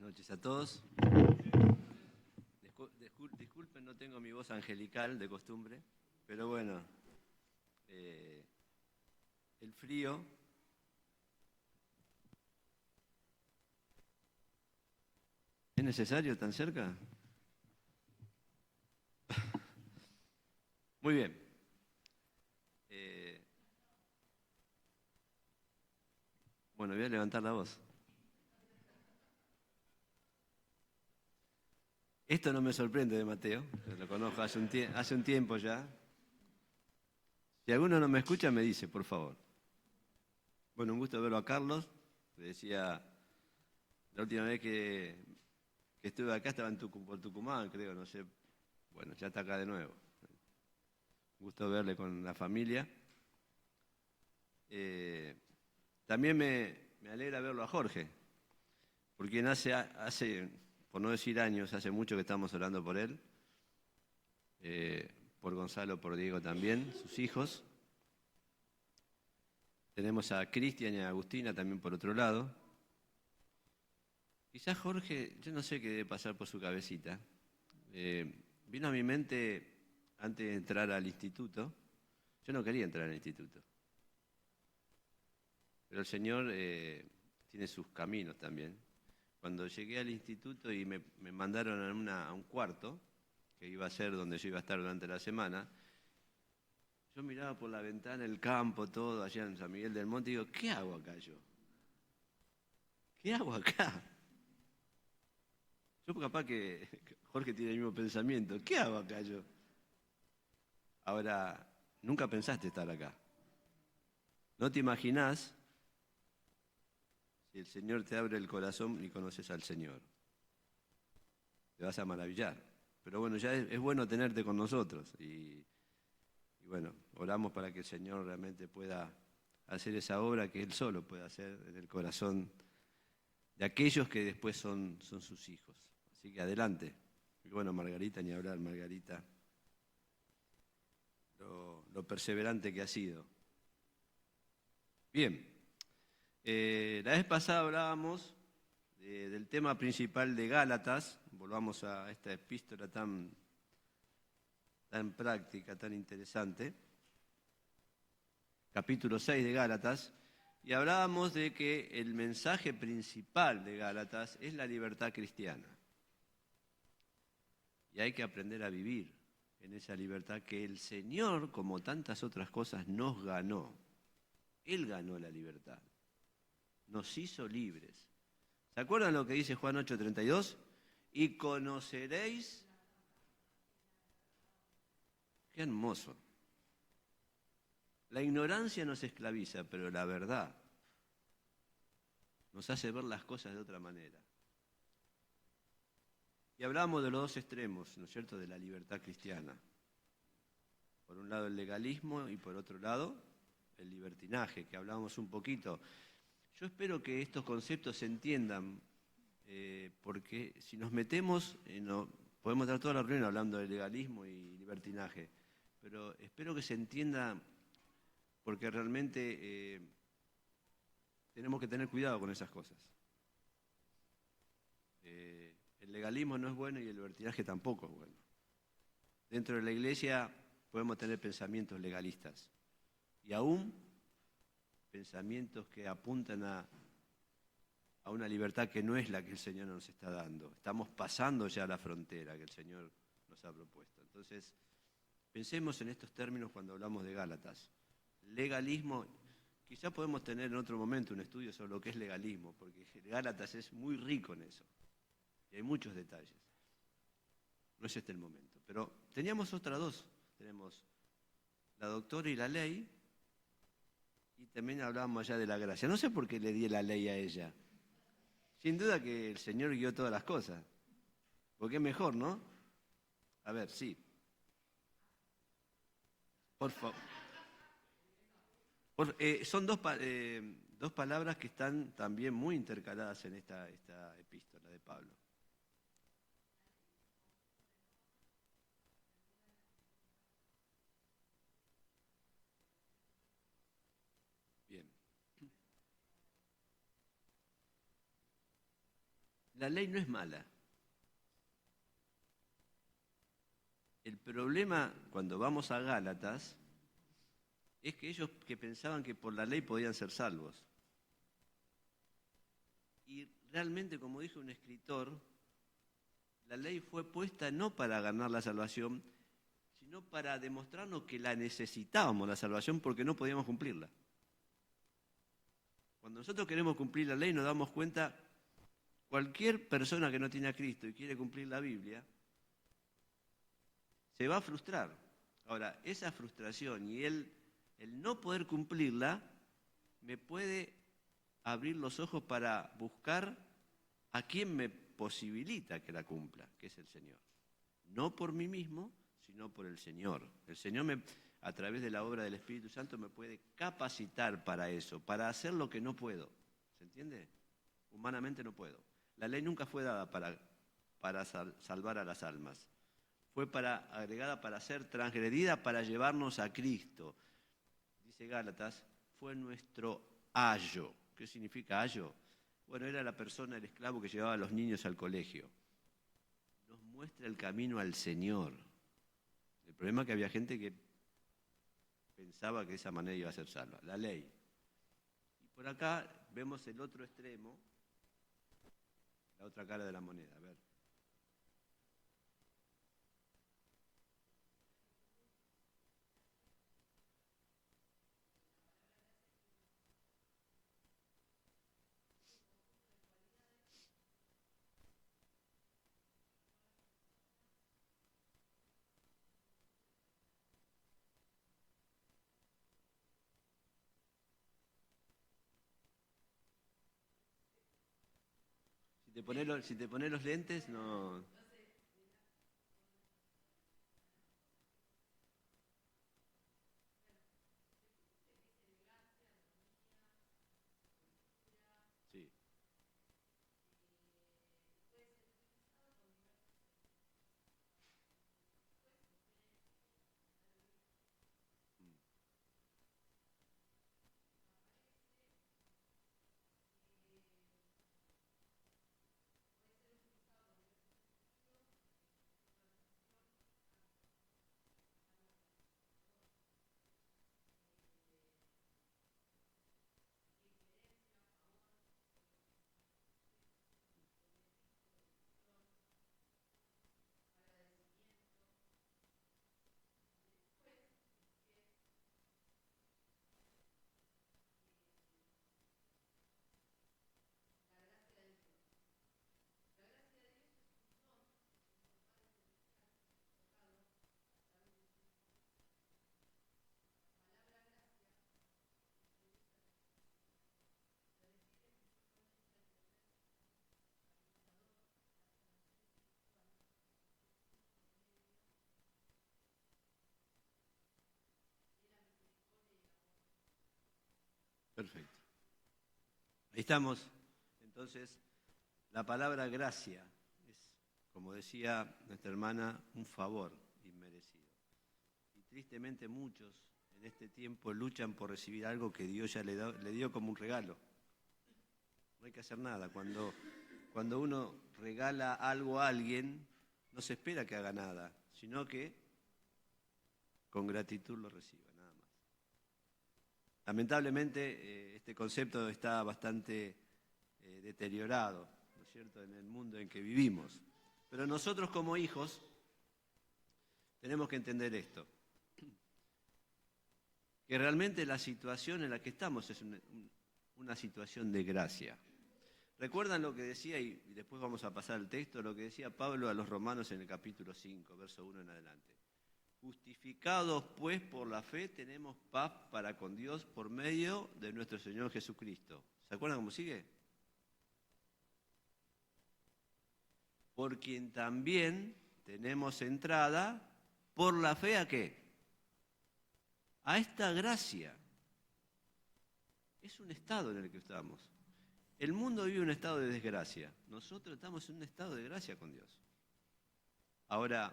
noches a todos. Disculpen, no tengo mi voz angelical de costumbre, pero bueno, el frío ¿es necesario tan cerca? Muy bien. Bueno, voy a levantar la voz. Esto no me sorprende de Mateo, lo conozco hace un tiempo ya. Si alguno no me escucha, me dice, por favor. Bueno, un gusto verlo a Carlos. Le decía, la última vez que estuve acá estaba por Tucumán, creo, no sé. Bueno, ya está acá de nuevo. Un gusto verle con la familia. También me alegra verlo a Jorge, porque hace, por no decir años, hace mucho que estamos orando por él, por Gonzalo, por Diego también, sus hijos. Tenemos a Cristian y a Agustina también por otro lado. Quizás Jorge, yo no sé qué debe pasar por su cabecita. Vino a mi mente antes de entrar al instituto. Yo no quería entrar al instituto. Pero el Señor tiene sus caminos también. Cuando llegué al instituto y me mandaron a un cuarto, que iba a ser donde yo iba a estar durante la semana, yo miraba por la ventana el campo, todo, allá en San Miguel del Monte, y digo, ¿qué hago acá yo? ¿Qué hago acá? Yo capaz que Jorge tiene el mismo pensamiento. ¿Qué hago acá yo? Ahora, nunca pensaste estar acá. No te imaginás si el Señor te abre el corazón y conoces al Señor. Te vas a maravillar. Pero bueno, ya es bueno tenerte con nosotros. Y bueno, oramos para que el Señor realmente pueda hacer esa obra que Él solo puede hacer en el corazón de aquellos que después son sus hijos. Así que adelante. Y bueno, Margarita, ni hablar, Margarita, lo perseverante que ha sido. Bien, la vez pasada hablábamos del tema principal de Gálatas. Volvamos a esta epístola tan práctica, tan interesante. Capítulo 6 de Gálatas. Y hablábamos de que el mensaje principal de Gálatas es la libertad cristiana. Y hay que aprender a vivir en esa libertad que el Señor, como tantas otras cosas, nos ganó. Él ganó la libertad. Nos hizo libres. ¿Se acuerdan lo que dice Juan 8:32? Y conoceréis. Qué hermoso. La ignorancia nos esclaviza, pero la verdad nos hace ver las cosas de otra manera. Y hablamos de los dos extremos, ¿no es cierto?, de la libertad cristiana. Por un lado el legalismo y por otro lado el libertinaje, que hablamos un poquito. Yo espero que estos conceptos se entiendan, porque si nos metemos, podemos dar toda la reunión hablando de legalismo y libertinaje, pero espero que se entienda porque realmente tenemos que tener cuidado con esas cosas. El legalismo no es bueno y el libertinaje tampoco es bueno. Dentro de la iglesia podemos tener pensamientos legalistas y aún pensamientos que apuntan a una libertad que no es la que el Señor nos está dando. Estamos pasando ya la frontera que el Señor nos ha propuesto. Entonces, pensemos en estos términos cuando hablamos de Gálatas. Legalismo, quizá podemos tener en otro momento un estudio sobre lo que es legalismo, porque Gálatas es muy rico en eso. Y hay muchos detalles. No es este el momento. Pero teníamos otras dos. Tenemos la doctrina y la ley. Y también hablábamos allá de la gracia. No sé por qué le di la ley a ella. Sin duda que el Señor guió todas las cosas. Porque es mejor, ¿no? A ver, sí. Por favor. Son dos palabras que están también muy intercaladas en esta epístola de Pablo. Bien. La ley no es mala. El problema cuando vamos a Gálatas es que ellos que pensaban que por la ley podían ser salvos. Y realmente, como dijo un escritor, la ley fue puesta no para ganar la salvación, sino para demostrarnos que la necesitábamos, la salvación, porque no podíamos cumplirla. Cuando nosotros queremos cumplir la ley nos damos cuenta, cualquier persona que no tiene a Cristo y quiere cumplir la Biblia, se va a frustrar. Ahora, esa frustración y el no poder cumplirla me puede abrir los ojos para buscar a quien me posibilita que la cumpla, que es el Señor. No por mí mismo, sino por el Señor. El Señor, a través de la obra del Espíritu Santo, me puede capacitar para eso, para hacer lo que no puedo. ¿Se entiende? Humanamente no puedo. La ley nunca fue dada para salvar a las almas. Fue agregada para ser transgredida, para llevarnos a Cristo. Dice Gálatas, fue nuestro ayo. ¿Qué significa ayo? Bueno, era la persona, el esclavo que llevaba a los niños al colegio. Nos muestra el camino al Señor. El problema es que había gente que pensaba que de esa manera iba a ser salva. La ley. Y por acá vemos el otro extremo, la otra cara de la moneda. A ver. Si te pones los lentes, no. Sí. Perfecto. Ahí estamos. Entonces, la palabra gracia es, como decía nuestra hermana, un favor inmerecido. Y tristemente muchos en este tiempo luchan por recibir algo que Dios ya le dio como un regalo. No hay que hacer nada. Cuando uno regala algo a alguien, no se espera que haga nada, sino que con gratitud lo reciba, nada más. Lamentablemente, este concepto está bastante deteriorado, ¿no es cierto?, en el mundo en que vivimos. Pero nosotros como hijos tenemos que entender esto, que realmente la situación en la que estamos es una situación de gracia. ¿Recuerdan lo que decía, y después vamos a pasar al texto, lo que decía Pablo a los romanos en el capítulo 5, verso 1 en adelante? Justificados pues por la fe tenemos paz para con Dios por medio de nuestro Señor Jesucristo. ¿Se acuerdan cómo sigue? Por quien también tenemos entrada por la fe ¿a qué? A esta gracia. Es un estado en el que estamos. El mundo vive un estado de desgracia. Nosotros estamos en un estado de gracia con Dios. Ahora,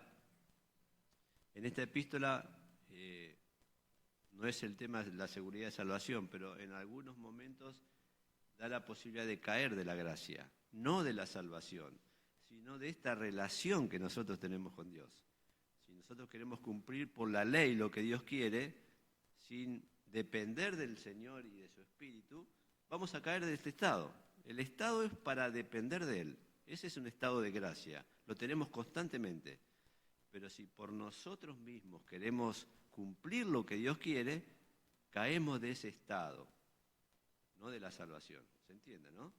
en esta epístola no es el tema de la seguridad de salvación, pero en algunos momentos da la posibilidad de caer de la gracia. no de la salvación, sino de esta relación que nosotros tenemos con Dios. Si nosotros queremos cumplir por la ley lo que Dios quiere, sin depender del Señor y de su Espíritu, vamos a caer de este estado. El estado es para depender de Él. Ese es un estado de gracia, lo tenemos constantemente. Pero si por nosotros mismos queremos cumplir lo que Dios quiere, caemos de ese estado, no de la salvación. ¿Se entiende, no?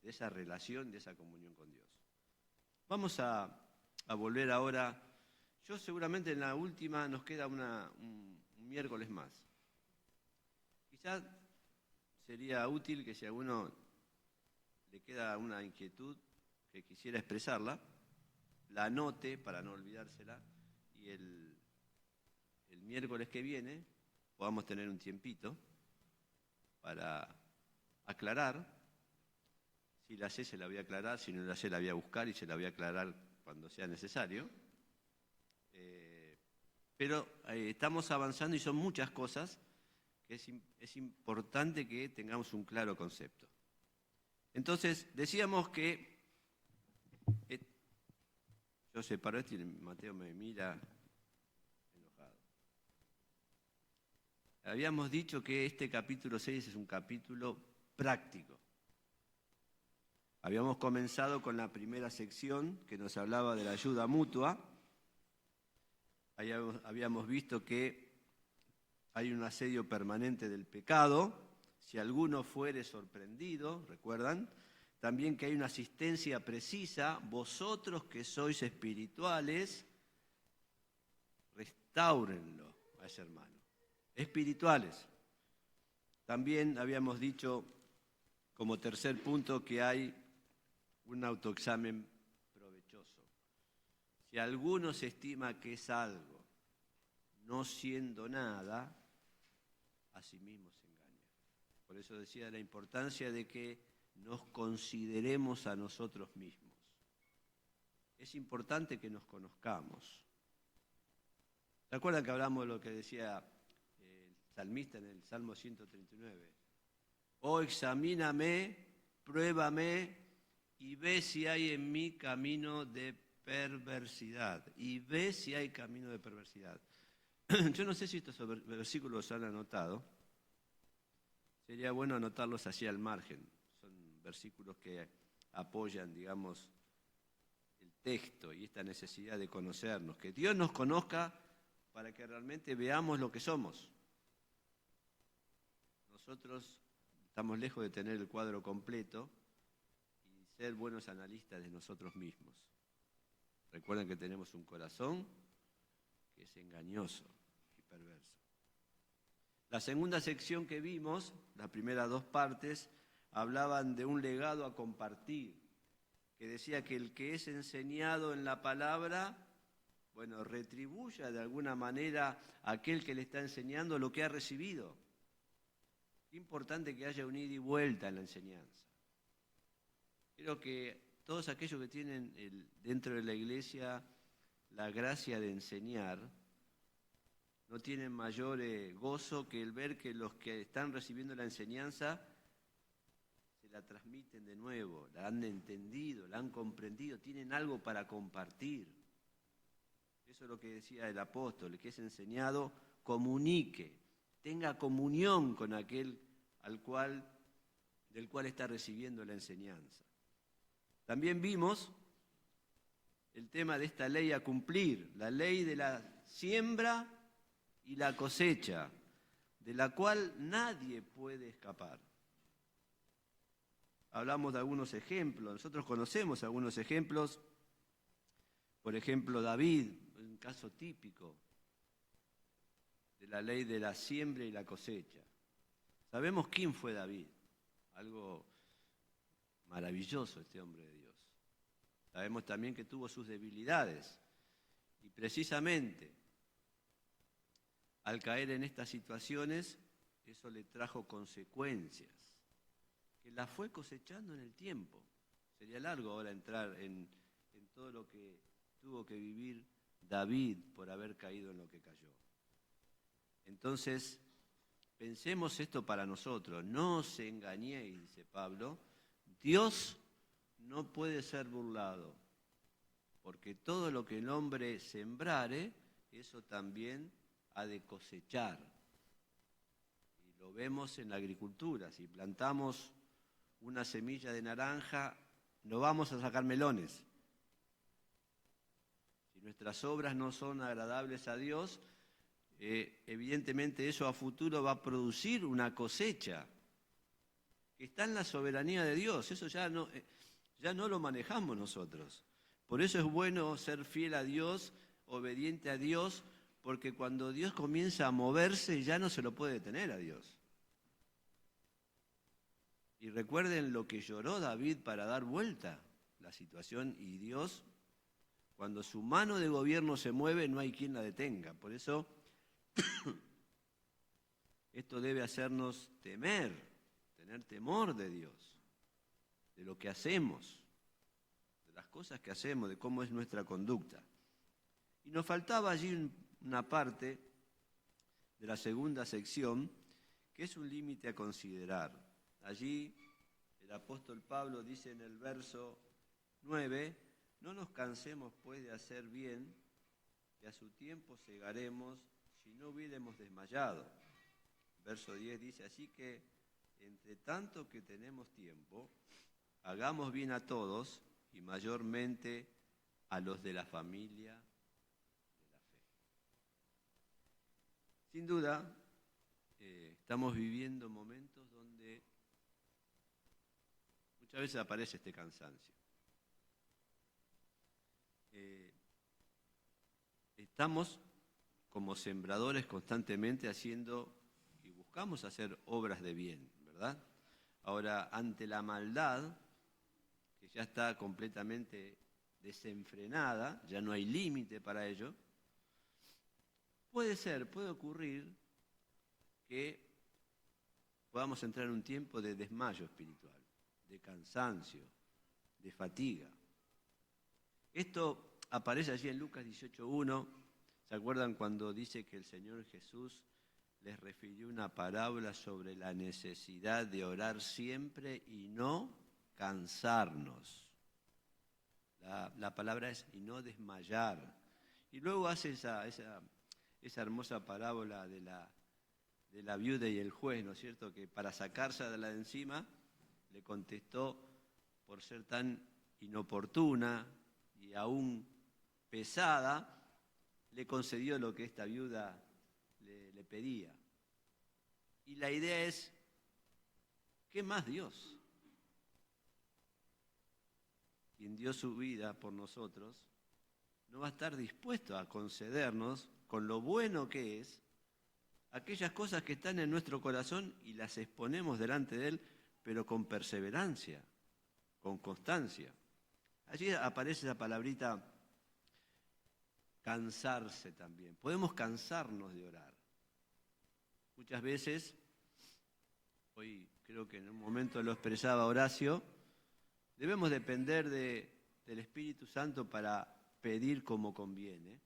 De esa relación, de esa comunión con Dios. Vamos a volver ahora. Yo seguramente en la última nos queda un miércoles más. Quizás sería útil que si a alguno le queda una inquietud que quisiera expresarla, la anote para no olvidársela y el miércoles que viene podamos tener un tiempito para aclarar. Si la sé, se la voy a aclarar, si no la sé, la voy a buscar y se la voy a aclarar cuando sea necesario. Pero estamos avanzando y son muchas cosas que es importante que tengamos un claro concepto. Entonces, decíamos que... yo separo esto y Mateo me mira enojado. Habíamos dicho que este capítulo 6 es un capítulo práctico. Habíamos comenzado con la primera sección que nos hablaba de la ayuda mutua. Ahí habíamos visto que hay un asedio permanente del pecado. Si alguno fuere sorprendido, ¿recuerdan? También que hay una asistencia precisa. Vosotros que sois espirituales, restáurenlo a ese hermano. Espirituales. También habíamos dicho como tercer punto que hay un autoexamen provechoso. Si alguno se estima que es algo, no siendo nada, a sí mismo se engaña. Por eso decía la importancia de que nos consideremos a nosotros mismos. Es importante que nos conozcamos. ¿Se acuerdan que hablamos de lo que decía el salmista en el Salmo 139? Oh, examíname, pruébame y ve si hay en mí camino de perversidad. Y ve si hay camino de perversidad. Yo no sé si estos versículos los han anotado. Sería bueno anotarlos así al margen. Son versículos que apoyan, digamos, el texto y esta necesidad de conocernos. Que Dios nos conozca para que realmente veamos lo que somos. Nosotros estamos lejos de tener el cuadro completo y ser buenos analistas de nosotros mismos. Recuerden que tenemos un corazón que es engañoso y perverso. La segunda sección que vimos, las primeras dos partes, hablaban de un legado a compartir, que decía que el que es enseñado en la palabra, bueno, retribuya de alguna manera a aquel que le está enseñando lo que ha recibido. Qué importante que haya un ida y vuelta en la enseñanza. Creo que todos aquellos que tienen dentro de la iglesia la gracia de enseñar, no tienen mayor gozo que el ver que los que están recibiendo la enseñanza se la transmiten de nuevo, la han entendido, la han comprendido, tienen algo para compartir. Eso es lo que decía el apóstol, el que es enseñado, comunique, tenga comunión con aquel del cual está recibiendo la enseñanza. También vimos el tema de esta ley a cumplir, la ley de la siembra y la cosecha, de la cual nadie puede escapar. Hablamos de algunos ejemplos, nosotros conocemos algunos ejemplos, por ejemplo David, un caso típico de la ley de la siembra y la cosecha. Sabemos quién fue David, algo maravilloso este hombre de Dios. Sabemos también que tuvo sus debilidades y precisamente al caer en estas situaciones, eso le trajo consecuencias, que las fue cosechando en el tiempo. Sería largo ahora entrar en todo lo que tuvo que vivir David por haber caído en lo que cayó. Entonces, pensemos esto para nosotros. No os engañéis, dice Pablo, Dios no no puede ser burlado, porque todo lo que el hombre sembrare, eso también ha de cosechar. Y lo vemos en la agricultura. Si plantamos una semilla de naranja, no vamos a sacar melones. Si nuestras obras no son agradables a Dios, evidentemente eso a futuro va a producir una cosecha que está en la soberanía de Dios. Eso ya no lo manejamos nosotros. Por eso es bueno ser fiel a Dios, obediente a Dios, porque cuando Dios comienza a moverse ya no se lo puede detener a Dios. Y recuerden lo que lloró David para dar vuelta la situación, y Dios, cuando su mano de gobierno se mueve, no hay quien la detenga. Por eso esto debe hacernos tener temor de Dios, de lo que hacemos, de las cosas que hacemos, de cómo es nuestra conducta. Y nos faltaba allí una parte de la segunda sección, que es un límite a considerar. Allí el apóstol Pablo dice en el verso 9, no nos cansemos pues de hacer bien, que a su tiempo segaremos si no hubiéramos desmayado. Verso 10 dice, así que entre tanto que tenemos tiempo, hagamos bien a todos y mayormente a los de la familia de la fe. Sin duda, estamos viviendo momentos donde muchas veces aparece este cansancio. Estamos como sembradores constantemente haciendo y buscamos hacer obras de bien, ¿verdad? Ahora, ante la maldad, que ya está completamente desenfrenada, ya no hay límite para ello, puede ocurrir que podamos entrar en un tiempo de desmayo espiritual, de cansancio, de fatiga. Esto aparece allí en Lucas 18:1. ¿Se acuerdan cuando dice que el Señor Jesús les refirió una parábola sobre la necesidad de orar siempre y no cansarnos? La palabra es y no desmayar. Y luego hace esa hermosa parábola de la viuda y el juez, ¿no es cierto? Que para sacársela de encima le contestó por ser tan inoportuna y aún pesada, le concedió lo que esta viuda le pedía. Y la idea es, ¿qué más Dios? Quien dio su vida por nosotros, no va a estar dispuesto a concedernos, con lo bueno que es, aquellas cosas que están en nuestro corazón y las exponemos delante de Él, pero con perseverancia, con constancia. Allí aparece esa palabrita cansarse también. Podemos cansarnos de orar. Muchas veces, hoy creo que en un momento lo expresaba Horacio, debemos depender del Espíritu Santo para pedir como conviene.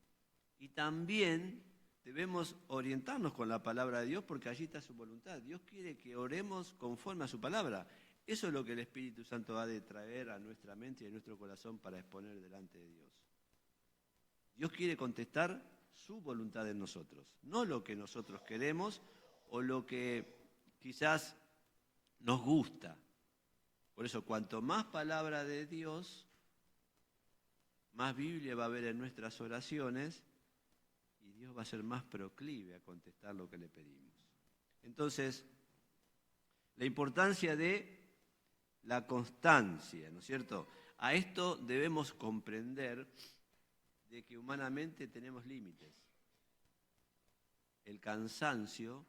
Y también debemos orientarnos con la palabra de Dios porque allí está su voluntad. Dios quiere que oremos conforme a su palabra. Eso es lo que el Espíritu Santo ha de traer a nuestra mente y a nuestro corazón para exponer delante de Dios. Dios quiere contestar su voluntad en nosotros, no lo que nosotros queremos o lo que quizás nos gusta. Por eso, cuanto más palabra de Dios, más Biblia va a haber en nuestras oraciones y Dios va a ser más proclive a contestar lo que le pedimos. Entonces, la importancia de la constancia, ¿no es cierto? A esto debemos comprender de que humanamente tenemos límites. El cansancio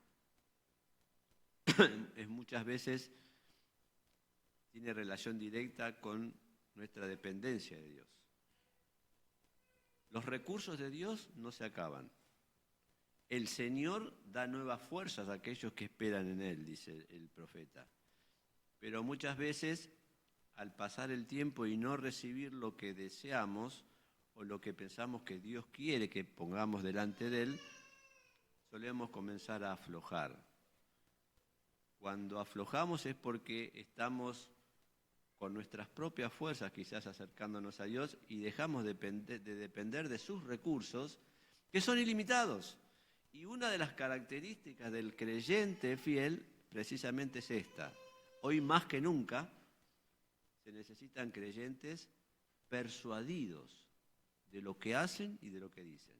es muchas veces tiene relación directa con nuestra dependencia de Dios. Los recursos de Dios no se acaban. El Señor da nuevas fuerzas a aquellos que esperan en Él, dice el profeta. Pero muchas veces, al pasar el tiempo y no recibir lo que deseamos o lo que pensamos que Dios quiere que pongamos delante de Él, solemos comenzar a aflojar. Cuando aflojamos es porque estamos con nuestras propias fuerzas, quizás acercándonos a Dios, y dejamos de depender de sus recursos, que son ilimitados. Y una de las características del creyente fiel precisamente es esta. Hoy más que nunca se necesitan creyentes persuadidos de lo que hacen y de lo que dicen.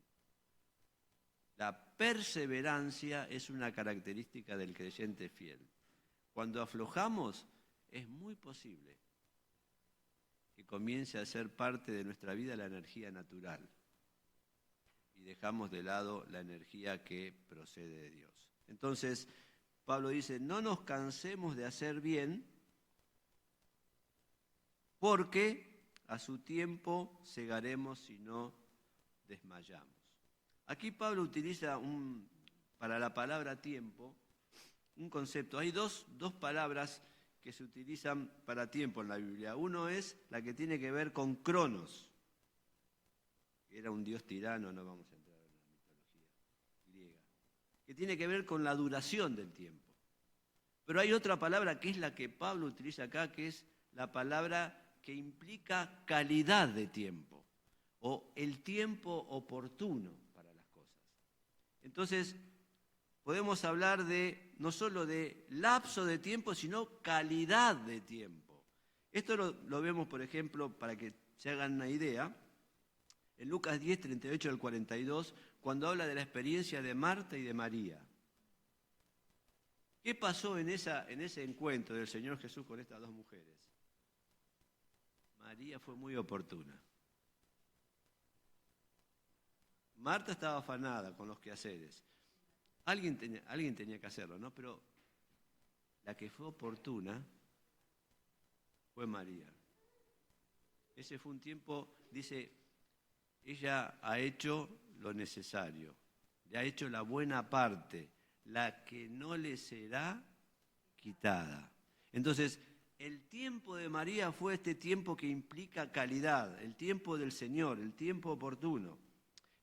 La perseverancia es una característica del creyente fiel. Cuando aflojamos, es muy posible que comience a ser parte de nuestra vida la energía natural y dejamos de lado la energía que procede de Dios. Entonces, Pablo dice, no nos cansemos de hacer bien porque a su tiempo segaremos si no desmayamos. Aquí Pablo utiliza para la palabra tiempo un concepto. Hay dos palabras que se utilizan para tiempo en la Biblia. Uno es la que tiene que ver con Cronos, que era un dios tirano, no vamos a entrar en la mitología griega, que tiene que ver con la duración del tiempo. Pero hay otra palabra que es la que Pablo utiliza acá, que es la palabra que implica calidad de tiempo, o el tiempo oportuno para las cosas. Entonces, podemos hablar no solo de lapso de tiempo, sino calidad de tiempo. Esto lo vemos, por ejemplo, para que se hagan una idea, en Lucas 10, 38 al 42, cuando habla de la experiencia de Marta y de María. ¿Qué pasó en ese encuentro del Señor Jesús con estas dos mujeres? María fue muy oportuna. Marta estaba afanada con los quehaceres. Alguien tenía que hacerlo, ¿no? Pero la que fue oportuna fue María. Ese fue un tiempo, dice, ella ha hecho lo necesario, le ha hecho la buena parte, la que no le será quitada. Entonces, el tiempo de María fue este tiempo que implica calidad, el tiempo del Señor, el tiempo oportuno.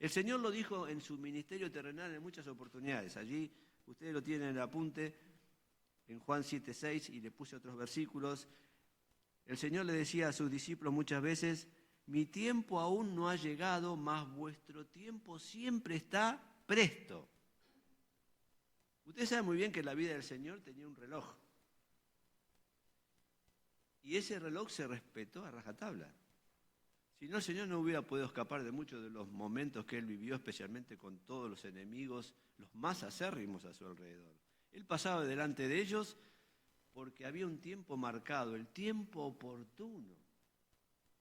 El Señor lo dijo en su ministerio terrenal en muchas oportunidades. Allí ustedes lo tienen en el apunte, en Juan 7:6, y le puse otros versículos. El Señor le decía a sus discípulos muchas veces, mi tiempo aún no ha llegado, mas vuestro tiempo siempre está presto. Ustedes saben muy bien que la vida del Señor tenía un reloj. Y ese reloj se respetó a rajatabla. Si no, el Señor no hubiera podido escapar de muchos de los momentos que Él vivió, especialmente con todos los enemigos, los más acérrimos a su alrededor. Él pasaba delante de ellos porque había un tiempo marcado, el tiempo oportuno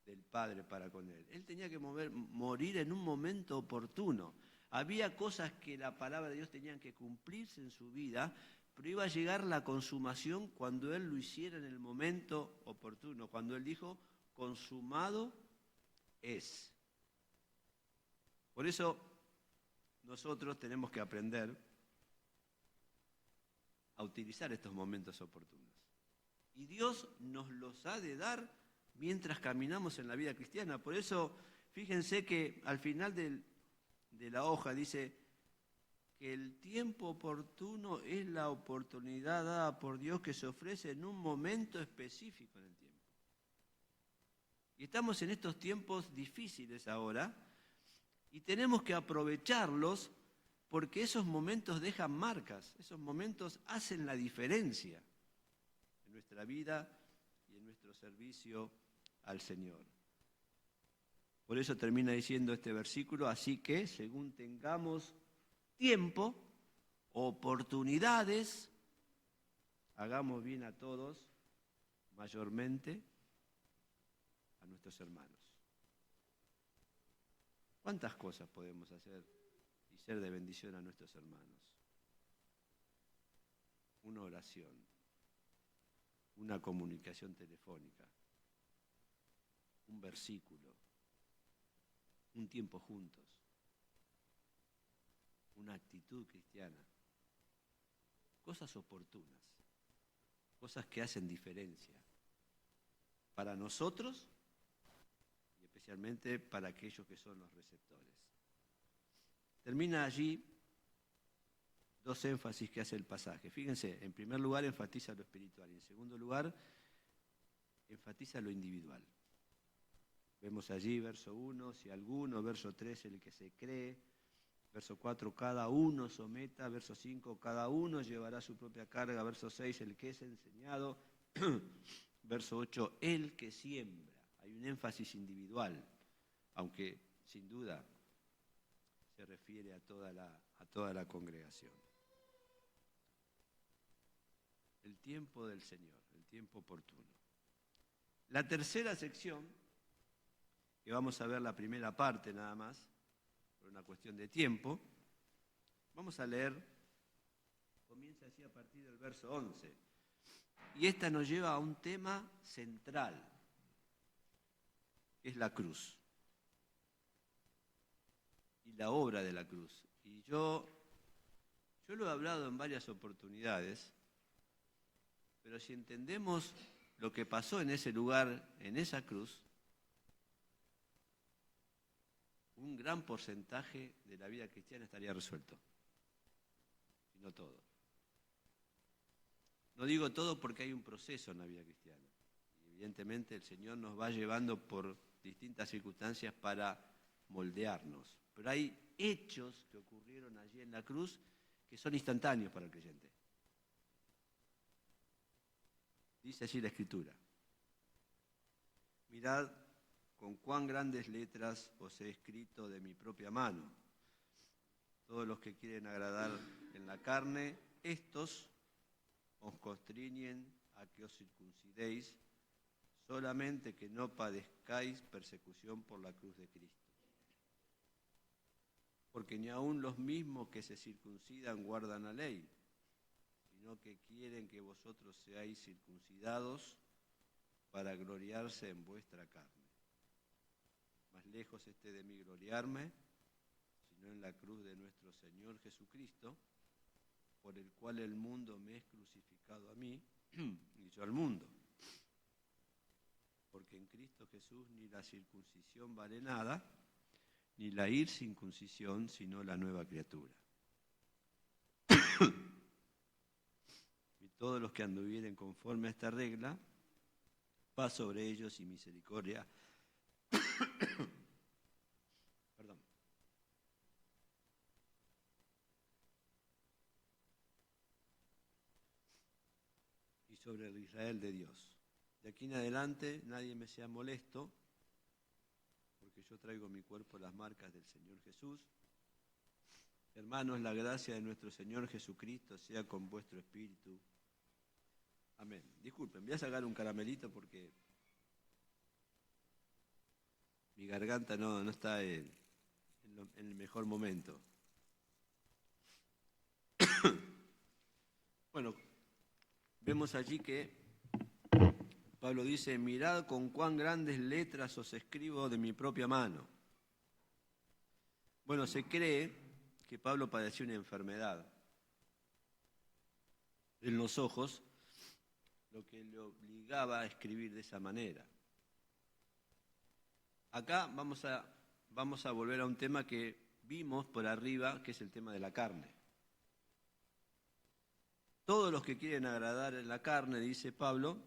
del Padre para con Él. Él tenía que morir en un momento oportuno. Había cosas que la palabra de Dios tenían que cumplirse en su vida, pero iba a llegar la consumación cuando Él lo hiciera en el momento oportuno, cuando Él dijo, consumado es. Por eso nosotros tenemos que aprender a utilizar estos momentos oportunos. Y Dios nos los ha de dar mientras caminamos en la vida cristiana. Por eso, fíjense que al final de la hoja dice que el tiempo oportuno es la oportunidad dada por Dios que se ofrece en un momento específico en el tiempo. Y estamos en estos tiempos difíciles ahora y tenemos que aprovecharlos porque esos momentos dejan marcas, esos momentos hacen la diferencia en nuestra vida y en nuestro servicio al Señor. Por eso termina diciendo este versículo, así que según tengamos tiempo, oportunidades, hagamos bien a todos, mayormente a nuestros hermanos. ¿Cuántas cosas podemos hacer y ser de bendición a nuestros hermanos? Una oración, una comunicación telefónica, un versículo, un tiempo juntos, una actitud cristiana, cosas oportunas, cosas que hacen diferencia para nosotros y especialmente para aquellos que son los receptores. Termina allí dos énfasis que hace el pasaje. Fíjense, en primer lugar enfatiza lo espiritual y en segundo lugar enfatiza lo individual. Vemos allí, verso 1, si alguno, verso 3, el que se cree, verso 4, cada uno someta, verso 5, cada uno llevará su propia carga, verso 6, el que es enseñado, verso 8, el que siembra. Hay un énfasis individual, aunque sin duda se refiere a toda la congregación. El tiempo del Señor, el tiempo oportuno. La tercera sección, que vamos a ver la primera parte nada más, por una cuestión de tiempo, vamos a leer, comienza así a partir del verso 11, y esta nos lleva a un tema central, que es la cruz, y la obra de la cruz. Y yo lo he hablado en varias oportunidades, pero si entendemos lo que pasó en ese lugar, en esa cruz, un gran porcentaje de la vida cristiana estaría resuelto, y no todo. No digo todo porque hay un proceso en la vida cristiana. Y evidentemente el Señor nos va llevando por distintas circunstancias para moldearnos. Pero hay hechos que ocurrieron allí en la cruz que son instantáneos para el creyente. Dice así la Escritura: mirad con cuán grandes letras os he escrito de mi propia mano. Todos los que quieren agradar en la carne, estos os constriñen a que os circuncidéis, solamente que no padezcáis persecución por la cruz de Cristo. Porque ni aun los mismos que se circuncidan guardan la ley, sino que quieren que vosotros seáis circuncidados para gloriarse en vuestra carne. Más lejos esté de mí gloriarme, sino en la cruz de nuestro Señor Jesucristo, por el cual el mundo me es crucificado a mí y yo al mundo. Porque en Cristo Jesús ni la circuncisión vale nada, ni la incircuncisión, sino la nueva criatura. Y todos los que anduvieren conforme a esta regla, paz sobre ellos y misericordia. Perdón. Y sobre el Israel de Dios. De aquí en adelante nadie me sea molesto, porque yo traigo mi cuerpo las marcas del Señor Jesús. Hermanos, la gracia de nuestro Señor Jesucristo sea con vuestro espíritu. Amén. Disculpen, voy a sacar un caramelito porque mi garganta no está en el mejor momento. Bueno, vemos allí que Pablo dice: mirad con cuán grandes letras os escribo de mi propia mano. Bueno, se cree que Pablo padecía una enfermedad en los ojos, lo que le obligaba a escribir de esa manera. Acá vamos a volver a un tema que vimos por arriba, que es el tema de la carne. Todos los que quieren agradar en la carne, dice Pablo,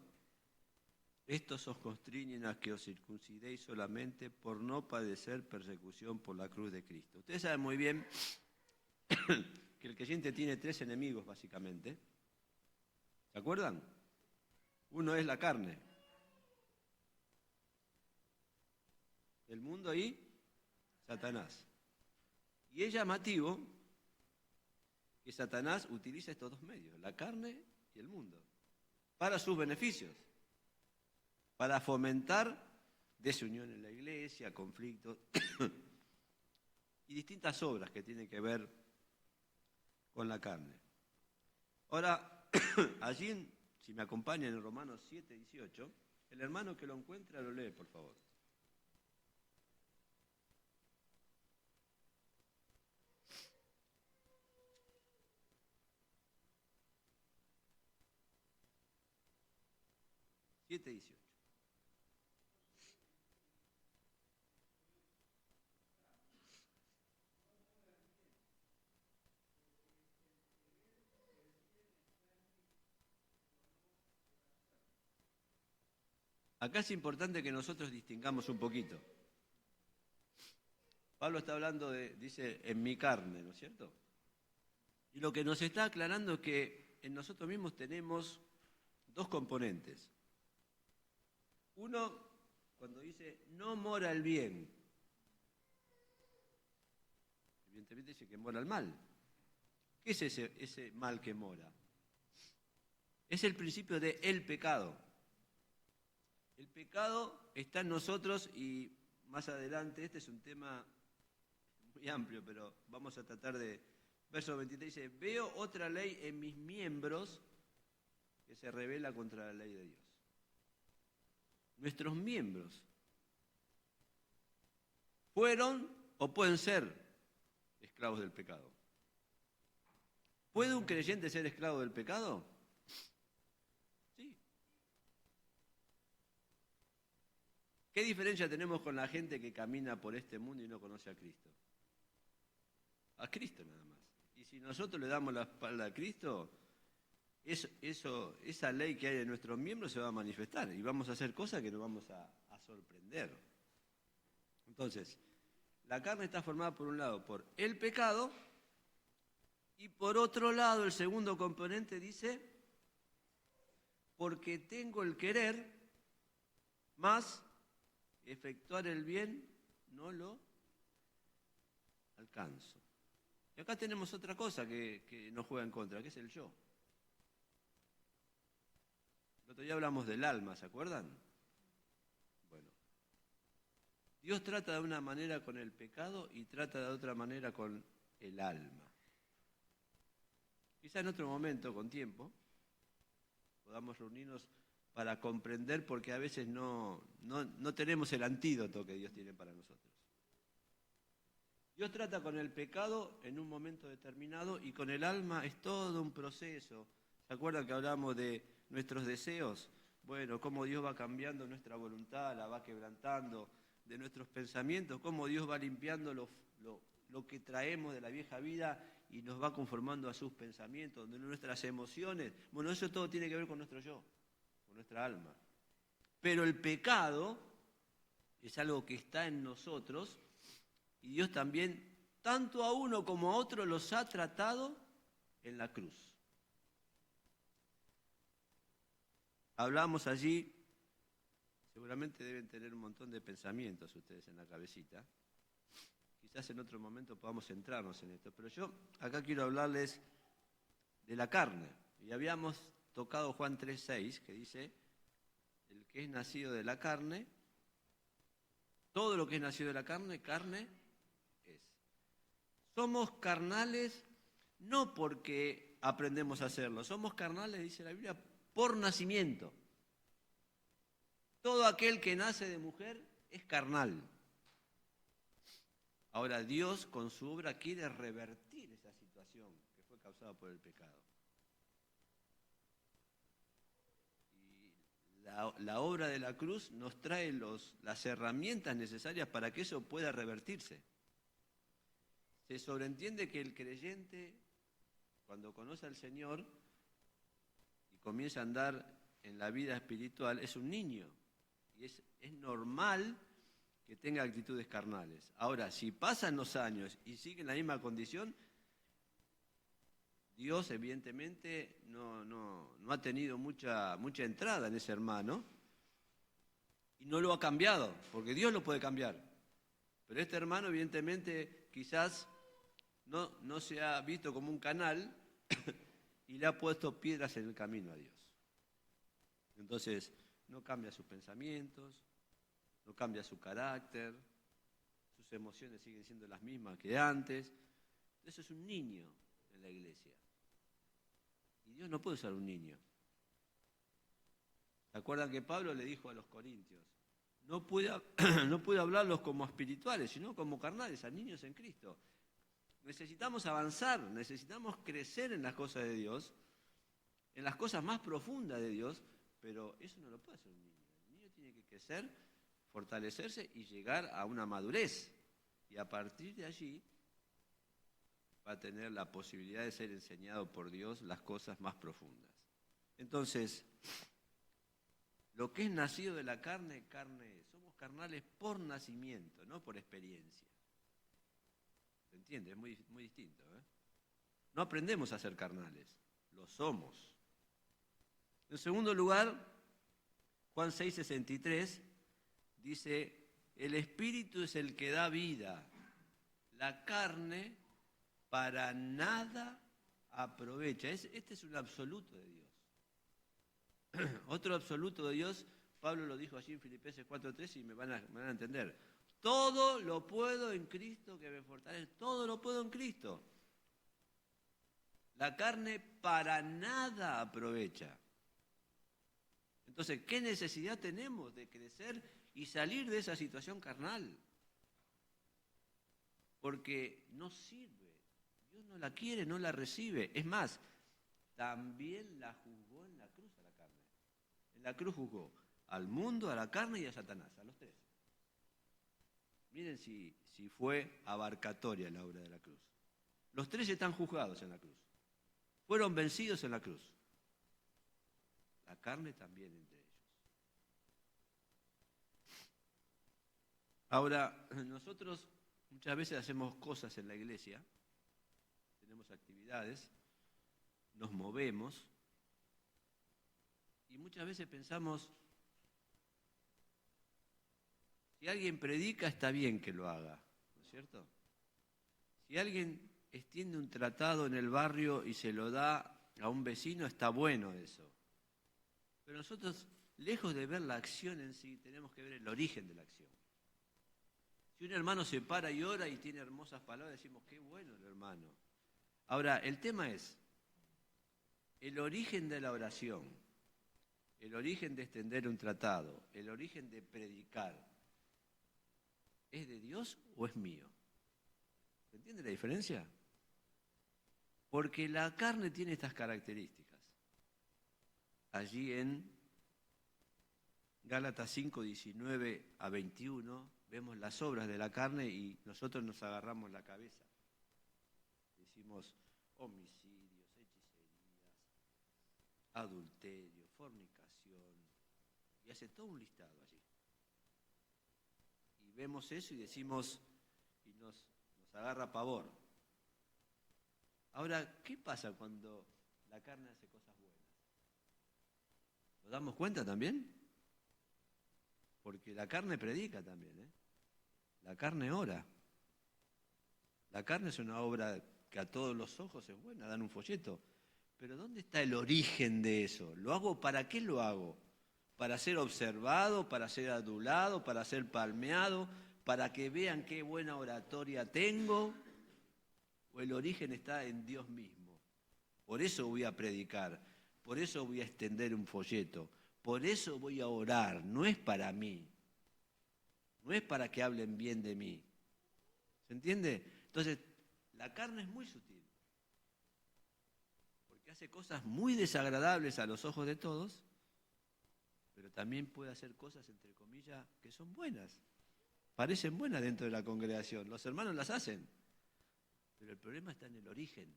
estos os constriñen a que os circuncidéis solamente por no padecer persecución por la cruz de Cristo. Ustedes saben muy bien que el creyente tiene 3 enemigos, básicamente. ¿Se acuerdan? Uno es la carne, el mundo y Satanás. Y es llamativo que Satanás utiliza estos 2 medios, la carne y el mundo, para sus beneficios, para fomentar desunión en la iglesia, conflictos y distintas obras que tienen que ver con la carne. Ahora, allí, si me acompañan en Romanos 7:18, el hermano que lo encuentra lo lee, por favor. (7:18). Acá es importante que nosotros distingamos un poquito. Pablo está hablando dice, en mi carne, ¿no es cierto? Y lo que nos está aclarando es que en nosotros mismos tenemos dos componentes. Uno, cuando dice, no mora el bien. Evidentemente dice que mora el mal. ¿Qué es ese mal que mora? Es el principio de el pecado. El pecado está en nosotros y más adelante, este es un tema muy amplio, pero vamos a tratar de... Verso 23 dice, veo otra ley en mis miembros que se rebela contra la ley de Dios. Nuestros miembros fueron o pueden ser esclavos del pecado. ¿Puede un creyente ser esclavo del pecado? Sí. ¿Qué diferencia tenemos con la gente que camina por este mundo y no conoce a Cristo? A Cristo nada más. Y si nosotros le damos la espalda a Cristo, esa ley que hay en nuestros miembros se va a manifestar y vamos a hacer cosas que nos vamos a sorprender. Entonces, la carne está formada por un lado por el pecado y por otro lado el segundo componente dice, porque tengo el querer, más efectuar el bien no lo alcanzo. Y acá tenemos otra cosa que nos juega en contra, que es el yo. El otro día hablamos del alma, ¿se acuerdan? Bueno, Dios trata de una manera con el pecado y trata de otra manera con el alma. Quizá en otro momento, con tiempo, podamos reunirnos para comprender, porque a veces no tenemos el antídoto que Dios tiene para nosotros. Dios trata con el pecado en un momento determinado y con el alma es todo un proceso. ¿Se acuerdan que hablamos de nuestros deseos? Bueno, cómo Dios va cambiando nuestra voluntad, la va quebrantando, de nuestros pensamientos, cómo Dios va limpiando lo que traemos de la vieja vida y nos va conformando a sus pensamientos, de nuestras emociones. Bueno, eso todo tiene que ver con nuestro yo, con nuestra alma. Pero el pecado es algo que está en nosotros y Dios también, tanto a uno como a otro, los ha tratado en la cruz. Hablamos allí, seguramente deben tener un montón de pensamientos ustedes en la cabecita. Quizás en otro momento podamos centrarnos en esto, pero yo acá quiero hablarles de la carne. Y habíamos tocado Juan 3:6, que dice, el que es nacido de la carne, todo lo que es nacido de la carne, carne es. Somos carnales no porque aprendemos a hacerlo, somos carnales, dice la Biblia, por nacimiento. Todo aquel que nace de mujer es carnal. Ahora Dios con su obra quiere revertir esa situación que fue causada por el pecado. Y la obra de la cruz nos trae las herramientas necesarias para que eso pueda revertirse. Se sobreentiende que el creyente, cuando conoce al Señor y comienza a andar en la vida espiritual, es un niño. Y es normal que tenga actitudes carnales. Ahora, si pasan los años y sigue en la misma condición, Dios evidentemente no ha tenido mucha entrada en ese hermano y no lo ha cambiado, porque Dios lo puede cambiar. Pero este hermano evidentemente quizás no se ha visto como un canal y le ha puesto piedras en el camino a Dios. Entonces, no cambia sus pensamientos, no cambia su carácter, sus emociones siguen siendo las mismas que antes. Eso es un niño en la iglesia. Y Dios no puede usar un niño. ¿Se acuerdan que Pablo le dijo a los corintios? No puede hablarlos como espirituales, sino como carnales, a niños en Cristo. Necesitamos avanzar, necesitamos crecer en las cosas de Dios, en las cosas más profundas de Dios, pero eso no lo puede hacer un niño. El niño tiene que crecer, fortalecerse y llegar a una madurez. Y a partir de allí va a tener la posibilidad de ser enseñado por Dios las cosas más profundas. Entonces, Lo que es nacido de la carne, carne es. Somos carnales por nacimiento, no por experiencia. ¿Se entiende? Es muy, muy distinto, ¿eh? No aprendemos a ser carnales, lo somos. En segundo lugar, Juan 6:63 dice, el Espíritu es el que da vida, la carne para nada aprovecha. Este es un absoluto de Dios. Otro absoluto de Dios, Pablo lo dijo allí en Filipenses 4:3 y me van a entender. Todo lo puedo en Cristo que me fortalece, todo lo puedo en Cristo. La carne para nada aprovecha. Entonces, ¿qué necesidad tenemos de crecer y salir de esa situación carnal? Porque no sirve. Dios no la quiere, no la recibe. Es más, también la juzgó en la cruz a la carne. En la cruz juzgó al mundo, a la carne y a Satanás, a los tres. Miren si fue abarcatoria la obra de la cruz. Los tres están juzgados en la cruz. Fueron vencidos en la cruz. La carne también entre ellos. Ahora, nosotros muchas veces hacemos cosas en la iglesia, tenemos actividades, nos movemos y muchas veces pensamos, si alguien predica está bien que lo haga, ¿no es cierto? Si alguien extiende un tratado en el barrio y se lo da a un vecino, está bueno eso. Pero nosotros, lejos de ver la acción en sí, tenemos que ver el origen de la acción. Si un hermano se para y ora y tiene hermosas palabras, decimos, qué bueno el hermano. Ahora, el tema es, el origen de la oración, el origen de extender un tratado, el origen de predicar, ¿es de Dios o es mío? ¿Se entiende la diferencia? Porque la carne tiene estas características. Allí en Gálatas 5:19-21 vemos las obras de la carne y nosotros nos agarramos la cabeza. Decimos homicidios, hechicerías, adulterio, fornicación, y hace todo un listado allí. Y vemos eso y decimos, y nos agarra pavor. Ahora, ¿qué pasa cuando la carne hace cosas buenas? ¿Nos damos cuenta también? Porque la carne predica también, ¿eh? La carne ora. La carne es una obra que a todos los ojos es buena, dan un folleto. Pero ¿dónde está el origen de eso? ¿Lo hago para qué lo hago? ¿Para ser observado, para ser adulado, para ser palmeado, para que vean qué buena oratoria tengo? ¿O el origen está en Dios mismo? Por eso voy a predicar, por eso voy a extender un folleto, por eso voy a orar, no es para mí. No es para que hablen bien de mí. ¿Se entiende? Entonces, la carne es muy sutil. Porque hace cosas muy desagradables a los ojos de todos, pero también puede hacer cosas, entre comillas, que son buenas. Parecen buenas dentro de la congregación. Los hermanos las hacen. Pero el problema está en el origen.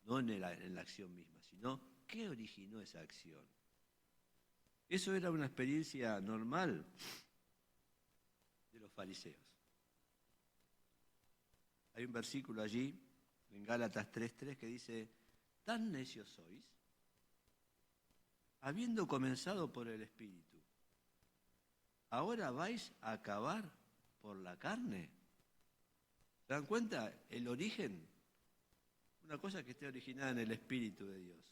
No en la acción misma, sino ¿qué originó esa acción? Eso era una experiencia normal de los fariseos. Hay un versículo allí, en Gálatas 3:3, que dice, ¿tan necios sois? Habiendo comenzado por el Espíritu, ¿ahora vais a acabar por la carne? ¿Se dan cuenta? El origen, una cosa que esté originada en el Espíritu de Dios.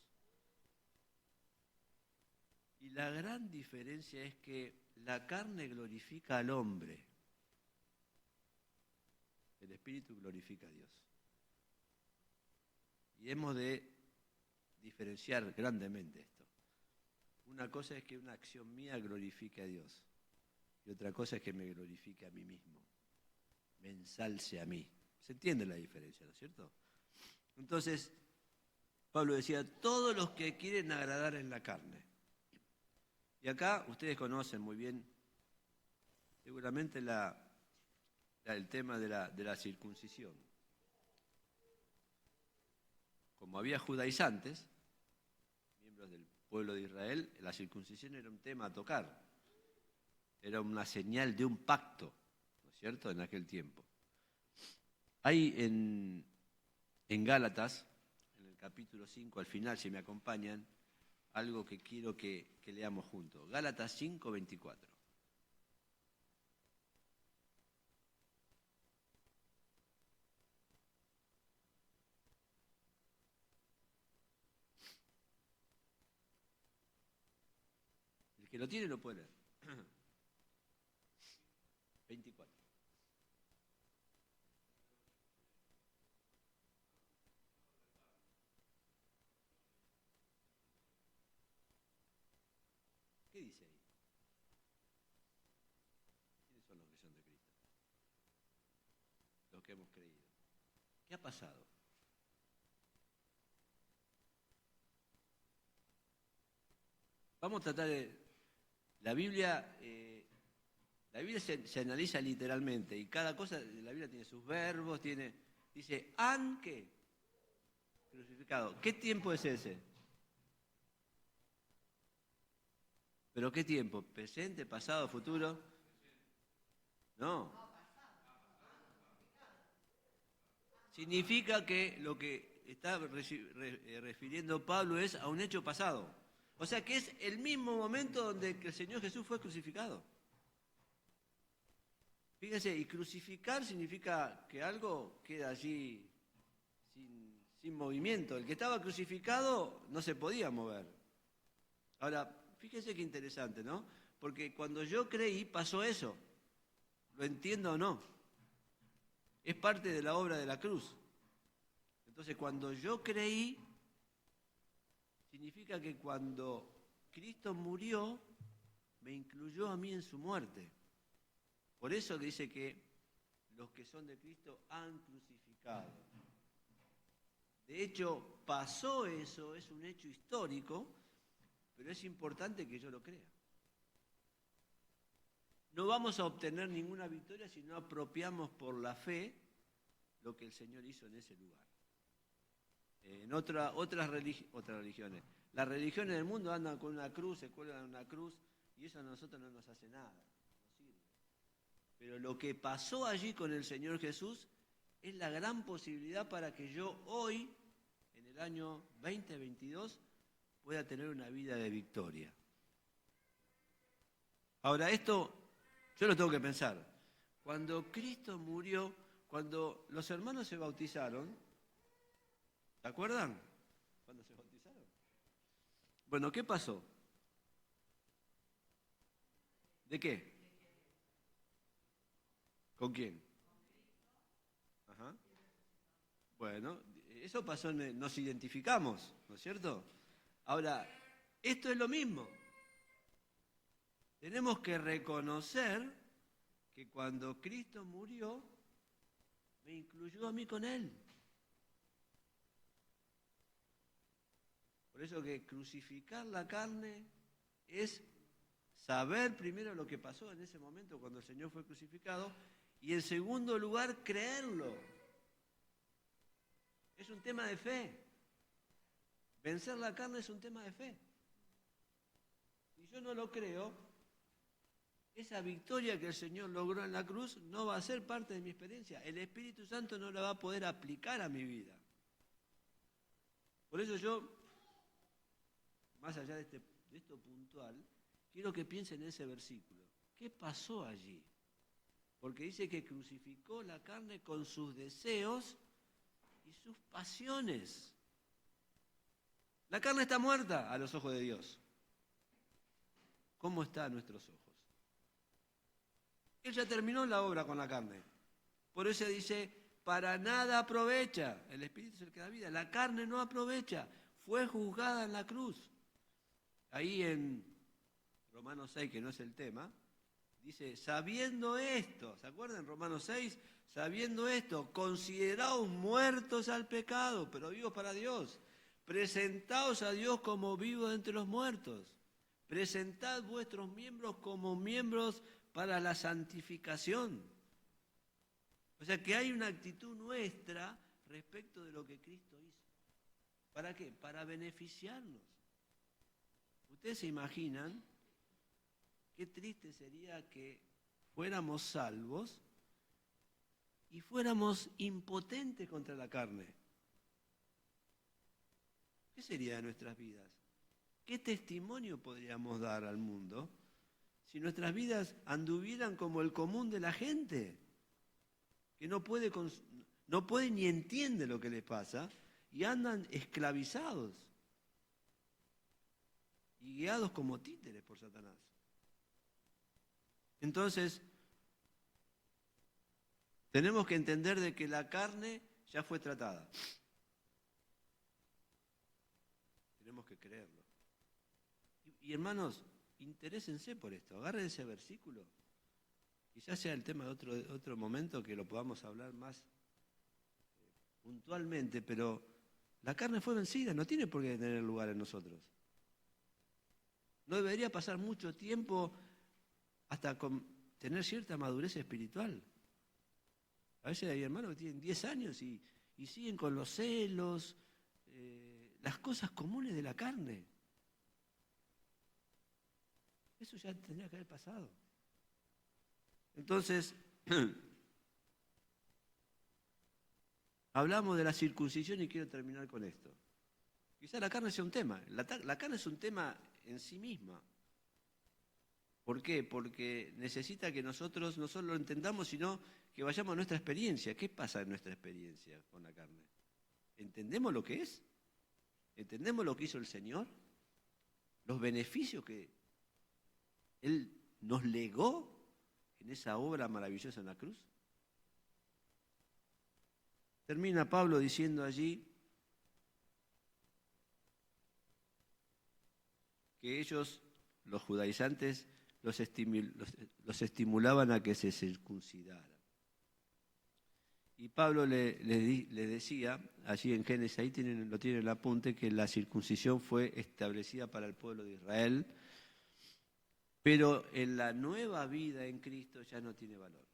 Y la gran diferencia es que la carne glorifica al hombre. El Espíritu glorifica a Dios. Y hemos de diferenciar grandemente esto. Una cosa es que una acción mía glorifique a Dios. Y otra cosa es que me glorifique a mí mismo. Me ensalce a mí. ¿Se entiende la diferencia, no es cierto? Entonces, Pablo decía, todos los que quieren agradar en la carne. Y acá ustedes conocen muy bien, seguramente el tema de la circuncisión. Como había judaizantes, miembros del pueblo de Israel, la circuncisión era un tema a tocar. Era una señal de un pacto, ¿no es cierto?, en aquel tiempo. Hay en Gálatas, en el capítulo 5, al final, si me acompañan, algo que quiero que leamos juntos. Gálatas 5, 24. El que lo tiene lo puede leer. 24. ¿Qué dice ahí? ¿Quiénes son los que son de Cristo? Los que hemos creído. ¿Qué ha pasado? Vamos a tratar de... La Biblia se analiza literalmente y cada cosa de la Biblia tiene sus verbos, dice, ¿han qué? Crucificado. ¿Qué tiempo es ese? ¿Pero qué tiempo? ¿Presente, pasado, futuro? No. Significa que lo que está refiriendo Pablo es a un hecho pasado. O sea que es el mismo momento donde el Señor Jesús fue crucificado. Fíjense, y crucificar significa que algo queda allí sin movimiento. El que estaba crucificado no se podía mover. Ahora, fíjense qué interesante, ¿no? Porque cuando yo creí pasó eso. ¿Lo entiendo o no? Es parte de la obra de la cruz. Entonces, cuando yo creí, significa que cuando Cristo murió, me incluyó a mí en su muerte. Por eso dice que los que son de Cristo han crucificado. De hecho, pasó eso, es un hecho histórico, pero es importante que yo lo crea. No vamos a obtener ninguna victoria si no apropiamos por la fe lo que el Señor hizo en ese lugar. En otras religiones. Las religiones del mundo andan con una cruz, se cuelgan una cruz, y eso a nosotros no nos hace nada, no sirve. Pero lo que pasó allí con el Señor Jesús es la gran posibilidad para que yo hoy, en el año 2022, pueda tener una vida de victoria. Ahora, esto yo lo tengo que pensar. Cuando Cristo murió, cuando los hermanos se bautizaron, ¿se acuerdan? ¿Cuándo se bautizaron? Bueno, ¿qué pasó? ¿De qué? ¿Con quién? Ajá. Bueno, eso pasó, nos identificamos, ¿no es cierto? Ahora, esto es lo mismo. Tenemos que reconocer que cuando Cristo murió, me incluyó a mí con Él. Por eso que crucificar la carne es saber primero lo que pasó en ese momento cuando el Señor fue crucificado y en segundo lugar creerlo. Es un tema de fe. Vencer la carne es un tema de fe. Si yo no lo creo, esa victoria que el Señor logró en la cruz no va a ser parte de mi experiencia. El Espíritu Santo no la va a poder aplicar a mi vida. Por eso yo, más allá de esto puntual, quiero que piensen en ese versículo. ¿Qué pasó allí? Porque dice que crucificó la carne con sus deseos y sus pasiones. La carne está muerta a los ojos de Dios. ¿Cómo está a nuestros ojos? Él ya terminó la obra con la carne. Por eso dice, para nada aprovecha. El Espíritu es el que da vida. La carne no aprovecha. Fue juzgada en la cruz. Ahí en Romanos 6, que no es el tema, dice, sabiendo esto, ¿se acuerdan? Romanos 6, sabiendo esto, consideraos muertos al pecado, pero vivos para Dios. Presentaos a Dios como vivos entre los muertos. Presentad vuestros miembros como miembros para la santificación. O sea que hay una actitud nuestra respecto de lo que Cristo hizo. ¿Para qué? Para beneficiarnos. ¿Ustedes se imaginan qué triste sería que fuéramos salvos y fuéramos impotentes contra la carne? ¿Qué sería de nuestras vidas? ¿Qué testimonio podríamos dar al mundo si nuestras vidas anduvieran como el común de la gente, que no puede ni entiende lo que les pasa y andan esclavizados y guiados como títeres por Satanás? Entonces, tenemos que entender de que la carne ya fue tratada. Tenemos que creerlo. Y hermanos, interésense por esto, agarren ese versículo. Quizás sea el tema de otro momento que lo podamos hablar más puntualmente, pero la carne fue vencida, no tiene por qué tener lugar en nosotros. No debería pasar mucho tiempo hasta tener cierta madurez espiritual. A veces hay hermanos que tienen 10 años y siguen con los celos, las cosas comunes de la carne. Eso ya tendría que haber pasado. Entonces, hablamos de la circuncisión y quiero terminar con esto. Quizá la carne sea un tema. La carne es un tema en sí misma. ¿Por qué? Porque necesita que nosotros no solo lo entendamos, sino que vayamos a nuestra experiencia. ¿Qué pasa en nuestra experiencia con la carne? ¿Entendemos lo que es? ¿Entendemos lo que hizo el Señor? ¿Los beneficios que Él nos legó en esa obra maravillosa en la cruz? Termina Pablo diciendo allí que ellos, los judaizantes, los estimulaban a que se circuncidaran. Y Pablo le decía, allí en Génesis, ahí lo tienen el apunte, que la circuncisión fue establecida para el pueblo de Israel, pero en la nueva vida en Cristo ya no tiene valor.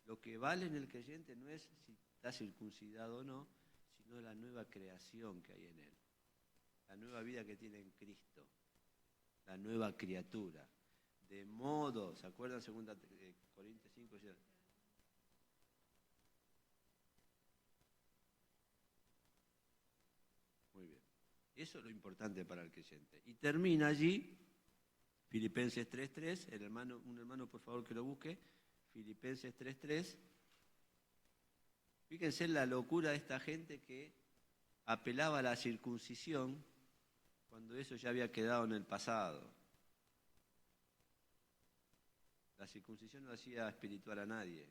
Lo que vale en el creyente no es si está circuncidado o no, sino la nueva creación que hay en él, la nueva vida que tiene en Cristo, la nueva criatura. De modo, ¿se acuerdan 2 Corintios 5? Muy bien. Eso es lo importante para el creyente. Y termina allí, Filipenses 3:3, un hermano por favor que lo busque, Filipenses 3:3. Fíjense la locura de esta gente que apelaba a la circuncisión cuando eso ya había quedado en el pasado. La circuncisión no hacía espiritual a nadie.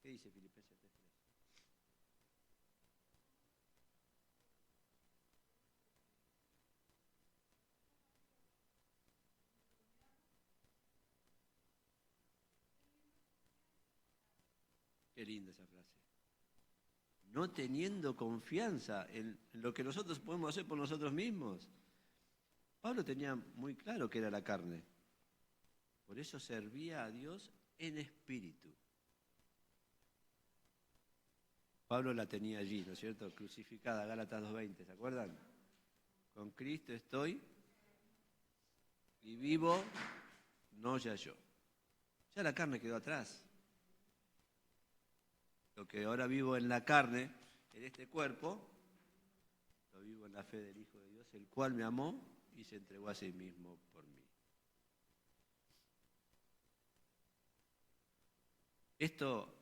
¿Qué dice Filipenses 3:3? Qué linda esa frase. No teniendo confianza en lo que nosotros podemos hacer por nosotros mismos. Pablo tenía muy claro que era la carne. Por eso servía a Dios en espíritu. Pablo la tenía allí, ¿no es cierto? Crucificada, Gálatas 2:20, ¿se acuerdan? Con Cristo estoy y vivo, no ya yo. Ya la carne quedó atrás. Lo que ahora vivo en la carne, en este cuerpo, lo vivo en la fe del Hijo de Dios, el cual me amó y se entregó a sí mismo por mí. Esto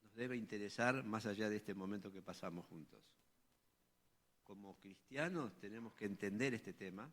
nos debe interesar más allá de este momento que pasamos juntos. Como cristianos tenemos que entender este tema